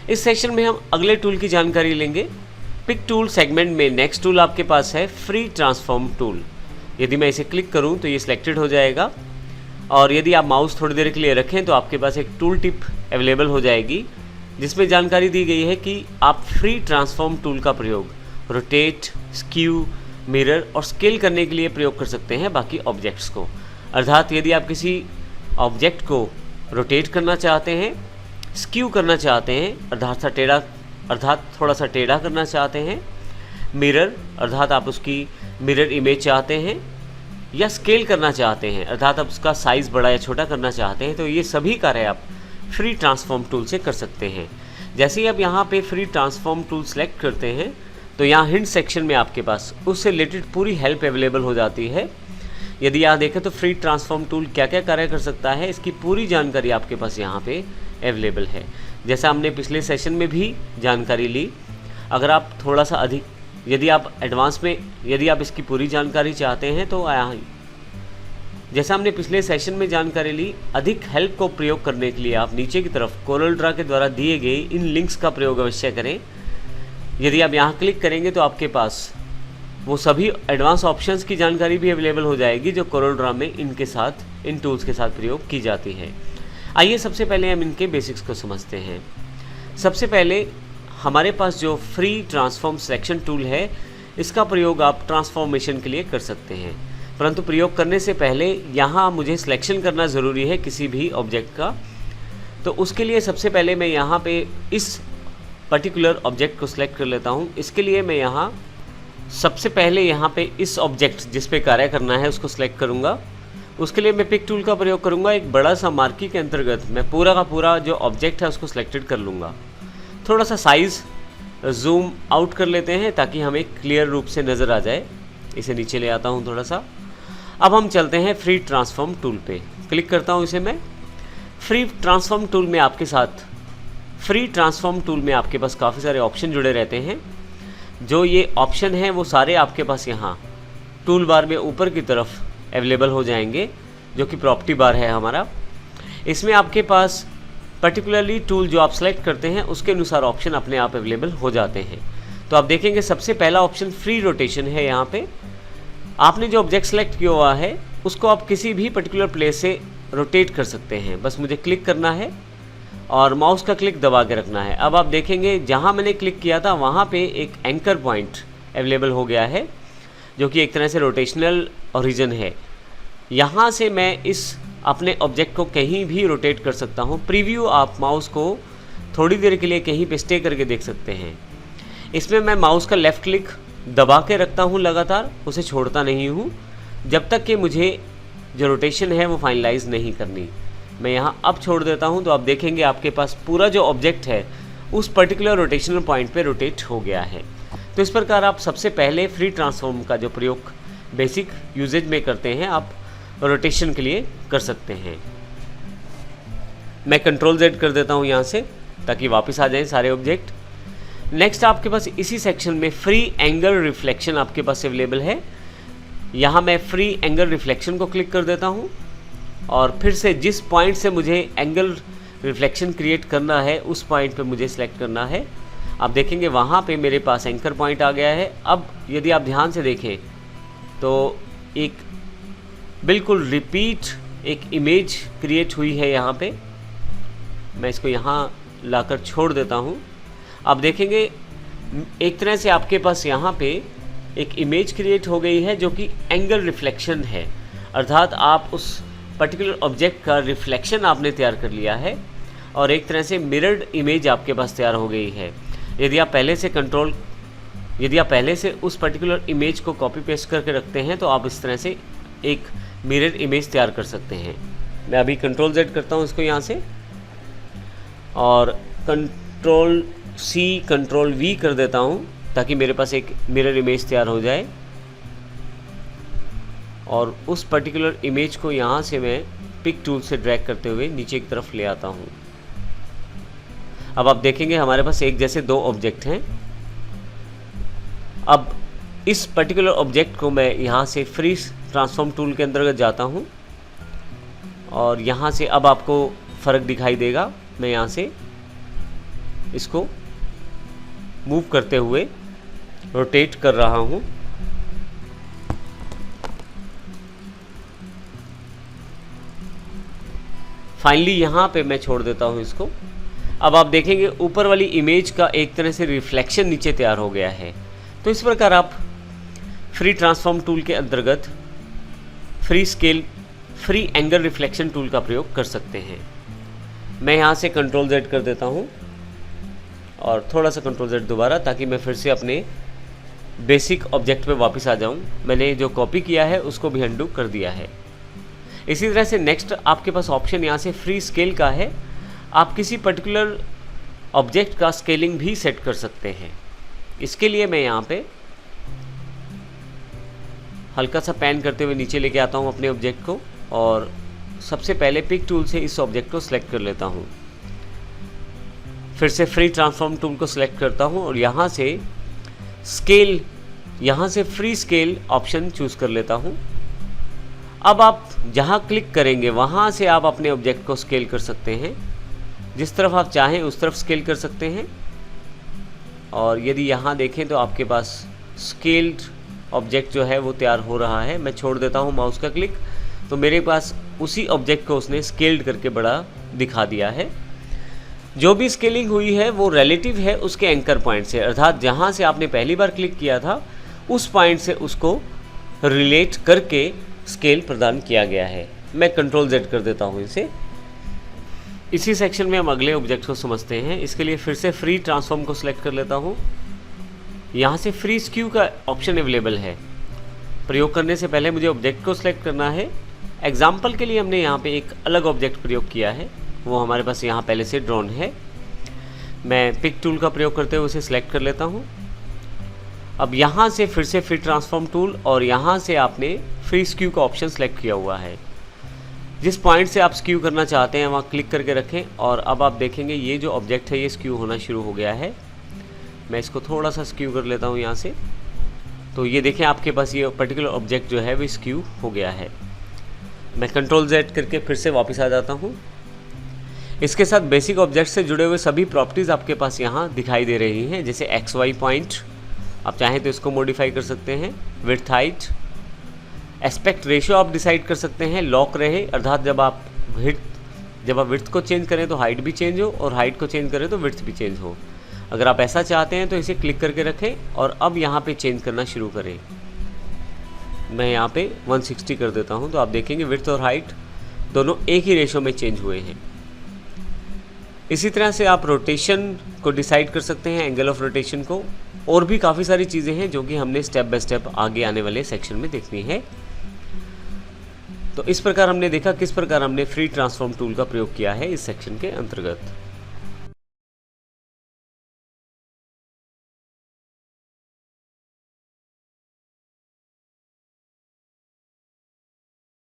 इस सेशन में हम अगले टूल की जानकारी लेंगे। पिक टूल सेगमेंट में नेक्स्ट टूल आपके पास है फ्री ट्रांसफॉर्म टूल। यदि मैं इसे क्लिक करूं तो ये सिलेक्टेड हो जाएगा और यदि आप माउस थोड़ी देर के लिए रखें तो आपके पास एक टूल टिप अवेलेबल हो जाएगी जिसमें जानकारी दी गई है कि आप फ्री ट्रांसफॉर्म टूल का प्रयोग रोटेट, स्क्यू, मिरर और स्केल करने के लिए प्रयोग कर सकते हैं बाकी ऑब्जेक्ट्स को। अर्थात यदि आप किसी ऑब्जेक्ट को रोटेट करना चाहते हैं, स्क्यू करना चाहते हैं अर्थात थोड़ा सा टेढ़ा करना चाहते हैं, मिरर अर्थात आप उसकी मिरर इमेज चाहते हैं, या स्केल करना चाहते हैं अर्थात आप उसका साइज़ बड़ा या छोटा करना चाहते हैं, तो ये सभी कार्य आप फ्री ट्रांसफॉर्म टूल से कर सकते हैं। जैसे ही आप यहाँ पे फ्री ट्रांसफॉर्म टूल सेलेक्ट करते हैं तो यहाँ हिंट सेक्शन में आपके पास उससे रिलेटेड पूरी हेल्प अवेलेबल हो जाती है। यदि आप देखें तो फ्री ट्रांसफॉर्म टूल क्या क्या कार्य कर सकता है, इसकी पूरी जानकारी आपके पास यहाँ पे अवेलेबल है। जैसा हमने पिछले सेशन में भी जानकारी ली, अगर आप थोड़ा सा अधिक यदि आप एडवांस में यदि आप इसकी पूरी जानकारी चाहते हैं तो जैसा हमने पिछले सेशन में जानकारी ली, अधिक हेल्प को प्रयोग करने के लिए आप नीचे की तरफ कोरल ड्रा के द्वारा दिए गए इन लिंक्स का प्रयोग अवश्य करें। यदि आप यहाँ क्लिक करेंगे तो आपके पास वो सभी एडवांस ऑप्शंस की जानकारी भी अवेलेबल हो जाएगी जो कोरल ड्रा में इन टूल्स के साथ प्रयोग की जाती है। आइए सबसे पहले हम इनके बेसिक्स को समझते हैं। सबसे पहले हमारे पास जो फ्री ट्रांसफॉर्म सिलेक्शन टूल है, इसका प्रयोग आप ट्रांसफॉर्मेशन के लिए कर सकते हैं, परंतु प्रयोग करने से पहले यहाँ मुझे सिलेक्शन करना ज़रूरी है किसी भी ऑब्जेक्ट का। तो उसके लिए सबसे पहले मैं यहाँ पे इस पर्टिकुलर ऑब्जेक्ट को सिलेक्ट कर लेता हूँ। इसके लिए मैं यहाँ सबसे पहले यहाँ पे इस ऑब्जेक्ट जिस पे कार्य करना है उसको सिलेक्ट करूँगा। उसके लिए मैं पिक टूल का प्रयोग करूँगा। एक बड़ा सा मार्की के अंतर्गत मैं पूरा का पूरा जो ऑब्जेक्ट है उसको सिलेक्टेड कर लूँगा। थोड़ा सा साइज़ जूम आउट कर लेते हैं ताकि हमें क्लियर रूप से नज़र आ जाए। इसे नीचे ले आता हूँ थोड़ा सा। अब हम चलते हैं फ्री ट्रांसफॉर्म टूल पे। क्लिक करता हूँ इसे मैं। फ्री ट्रांसफॉर्म टूल में आपके पास काफ़ी सारे ऑप्शन जुड़े रहते हैं। जो ये ऑप्शन हैं वो सारे आपके पास यहाँ टूल बार में ऊपर की तरफ अवेलेबल हो जाएंगे, जो कि प्रॉपर्टी बार है हमारा। इसमें आपके पास पर्टिकुलरली टूल जो आप सेलेक्ट करते हैं उसके अनुसार ऑप्शन अपने आप अवेलेबल हो जाते हैं। तो आप देखेंगे सबसे पहला ऑप्शन फ्री रोटेशन है। यहाँ पे आपने जो ऑब्जेक्ट सेलेक्ट किया हुआ है उसको आप किसी भी पर्टिकुलर प्लेस से रोटेट कर सकते हैं। बस मुझे क्लिक करना है और माउस का क्लिक दबा के रखना है। अब आप देखेंगे जहाँ मैंने क्लिक किया था वहाँ पे एक एंकर पॉइंट अवेलेबल हो गया है, जो कि एक तरह से रोटेशनल ओरिजिन है। यहाँ से मैं इस अपने ऑब्जेक्ट को कहीं भी रोटेट कर सकता हूँ। प्रीव्यू आप माउस को थोड़ी देर के लिए कहीं पे स्टे करके देख सकते हैं। इसमें मैं माउस का लेफ़्ट क्लिक दबा के रखता हूँ लगातार, उसे छोड़ता नहीं हूँ जब तक कि मुझे जो रोटेशन है वो फाइनलाइज नहीं करनी। मैं यहाँ अब छोड़ देता हूँ तो आप देखेंगे आपके पास पूरा जो ऑब्जेक्ट है उस पर्टिकुलर रोटेशनल पॉइंट पे रोटेट हो गया है। तो इस प्रकार आप सबसे पहले फ्री ट्रांसफॉर्म का जो प्रयोग बेसिक यूजेज में करते हैं आप रोटेशन के लिए कर सकते हैं। मैं कंट्रोल Z कर देता हूँ यहाँ से ताकि वापस आ जाएं सारे ऑब्जेक्ट। नेक्स्ट आपके पास इसी सेक्शन में फ्री एंगल रिफ्लेक्शन आपके पास अवेलेबल है। यहाँ मैं फ्री एंगल रिफ्लेक्शन को क्लिक कर देता हूँ और फिर से जिस पॉइंट से मुझे एंगल रिफ्लेक्शन क्रिएट करना है उस पॉइंट पे मुझे सेलेक्ट करना है। आप देखेंगे वहाँ पे मेरे पास एंकर पॉइंट आ गया है। अब यदि आप ध्यान से देखें तो एक बिल्कुल रिपीट एक इमेज क्रिएट हुई है यहाँ पे। मैं इसको यहाँ लाकर छोड़ देता हूँ। आप देखेंगे एक तरह से आपके पास यहाँ पे एक इमेज क्रिएट हो गई है जो कि एंगल रिफ्लेक्शन है। अर्थात आप उस पर्टिकुलर ऑब्जेक्ट का रिफ्लेक्शन आपने तैयार कर लिया है और एक तरह से मिरर्ड इमेज आपके पास तैयार हो गई है। यदि आप पहले से उस पर्टिकुलर इमेज को कॉपी पेस्ट करके रखते हैं तो आप इस तरह से एक मिरर इमेज तैयार कर सकते हैं। मैं अभी कंट्रोल Z करता हूँ इसको यहाँ से और कंट्रोल C कंट्रोल V कर देता हूँ ताकि मेरे पास एक मिरर इमेज तैयार हो जाए। और उस पर्टिकुलर इमेज को यहाँ से मैं पिक टूल से ड्रैग करते हुए नीचे की तरफ ले आता हूँ। अब आप देखेंगे हमारे पास एक जैसे दो ऑब्जेक्ट हैं। अब इस पर्टिकुलर ऑब्जेक्ट को मैं यहाँ से फ्री ट्रांसफॉर्म टूल के अंतर्गत जाता हूँ और यहाँ से अब आपको फ़र्क दिखाई देगा। मैं यहाँ से इसको मूव करते हुए रोटेट कर रहा हूँ। फाइनली यहाँ पे मैं छोड़ देता हूँ इसको। अब आप देखेंगे ऊपर वाली इमेज का एक तरह से रिफ्लेक्शन नीचे तैयार हो गया है। तो इस प्रकार आप फ्री ट्रांसफॉर्म टूल के अंतर्गत free scale, free angle reflection tool का प्रयोग कर सकते हैं। मैं यहाँ से कंट्रोल Z कर देता हूँ और थोड़ा सा कंट्रोल Z दोबारा, ताकि मैं फिर से अपने बेसिक ऑब्जेक्ट पे वापस आ जाऊँ। मैंने जो कॉपी किया है उसको भी अनडू कर दिया है। इसी तरह से नेक्स्ट आपके पास ऑप्शन यहाँ से फ्री स्केल का है। आप किसी पर्टिकुलर ऑब्जेक्ट का स्केलिंग भी सेट कर सकते हैं। इसके लिए मैं यहाँ पे हल्का सा पैन करते हुए नीचे लेके आता हूँ अपने ऑब्जेक्ट को, और सबसे पहले पिक टूल से इस ऑब्जेक्ट को सिलेक्ट कर लेता हूँ। फिर से फ्री ट्रांसफॉर्म टूल को सिलेक्ट करता हूँ और यहाँ से स्केल, यहाँ से फ्री स्केल ऑप्शन चूज़ कर लेता हूँ। अब आप जहाँ क्लिक करेंगे वहाँ से आप अपने ऑब्जेक्ट को स्केल कर सकते हैं। जिस तरफ आप चाहें उस तरफ स्केल कर सकते हैं। और यदि यहाँ देखें तो आपके पास स्केल्ड ऑब्जेक्ट जो है वो तैयार हो रहा है। मैं छोड़ देता हूँ माउस का क्लिक, तो मेरे पास उसी ऑब्जेक्ट को उसने स्केल्ड करके बड़ा दिखा दिया है। जो भी स्केलिंग हुई है वो रिलेटिव है उसके एंकर पॉइंट से, अर्थात जहाँ से आपने पहली बार क्लिक किया था उस पॉइंट से उसको रिलेट करके स्केल प्रदान किया गया है। मैं कंट्रोल Z कर देता हूँ इसे। इसी सेक्शन में हम अगले ऑब्जेक्ट को समझते हैं। इसके लिए फिर से फ्री ट्रांसफॉर्म को सिलेक्ट कर लेता हूँ। यहाँ से फ्री स्क्यू का ऑप्शन अवेलेबल है। प्रयोग करने से पहले मुझे ऑब्जेक्ट को सिलेक्ट करना है। एग्जाम्पल के लिए हमने यहाँ पे एक अलग ऑब्जेक्ट प्रयोग किया है, वो हमारे पास यहाँ पहले से ड्रॉन है। मैं पिक टूल का प्रयोग करते हुए उसे सिलेक्ट कर लेता हूँ। अब यहाँ से फिर से फ्री ट्रांसफॉर्म टूल और यहाँ से आपने फ्री स्क्यू का ऑप्शन सेलेक्ट किया हुआ है। जिस पॉइंट से आप स्क्यू करना चाहते हैं वहाँ क्लिक करके रखें और अब आप देखेंगे ये जो ऑब्जेक्ट है ये स्क्यू होना शुरू हो गया है। मैं इसको थोड़ा सा स्क्यू कर लेता हूँ यहाँ से, तो ये देखें आपके पास ये पर्टिकुलर ऑब्जेक्ट जो है वो स्क्यू हो गया है। मैं कंट्रोल Z करके फिर से वापस आ जाता हूँ। इसके साथ बेसिक ऑब्जेक्ट से जुड़े हुए सभी प्रॉपर्टीज़ आपके पास यहाँ दिखाई दे रही हैं, जैसे XY पॉइंट, आप चाहें तो इसको मॉडिफाई कर सकते हैं। विड्थ, हाइट, एस्पेक्ट रेशियो आप डिसाइड कर सकते हैं लॉक रहे, अर्थात जब आप विड्थ को चेंज करें तो हाइट भी चेंज हो और हाइट को चेंज करें तो विड्थ भी चेंज हो। अगर आप ऐसा चाहते हैं तो इसे क्लिक करके रखें और अब यहाँ पे चेंज करना शुरू करें। मैं यहाँ पे 160 कर देता हूँ, तो आप देखेंगे विड्थ और हाइट दोनों एक ही रेशो में चेंज हुए हैं। इसी तरह से आप रोटेशन को डिसाइड कर सकते हैं, एंगल ऑफ रोटेशन को, और भी काफ़ी सारी चीज़ें हैं जो कि हमने स्टेप बाय स्टेप आगे आने वाले सेक्शन में देखनी है। तो इस प्रकार हमने देखा किस प्रकार हमने फ्री ट्रांसफॉर्म टूल का प्रयोग किया है इस सेक्शन के अंतर्गत।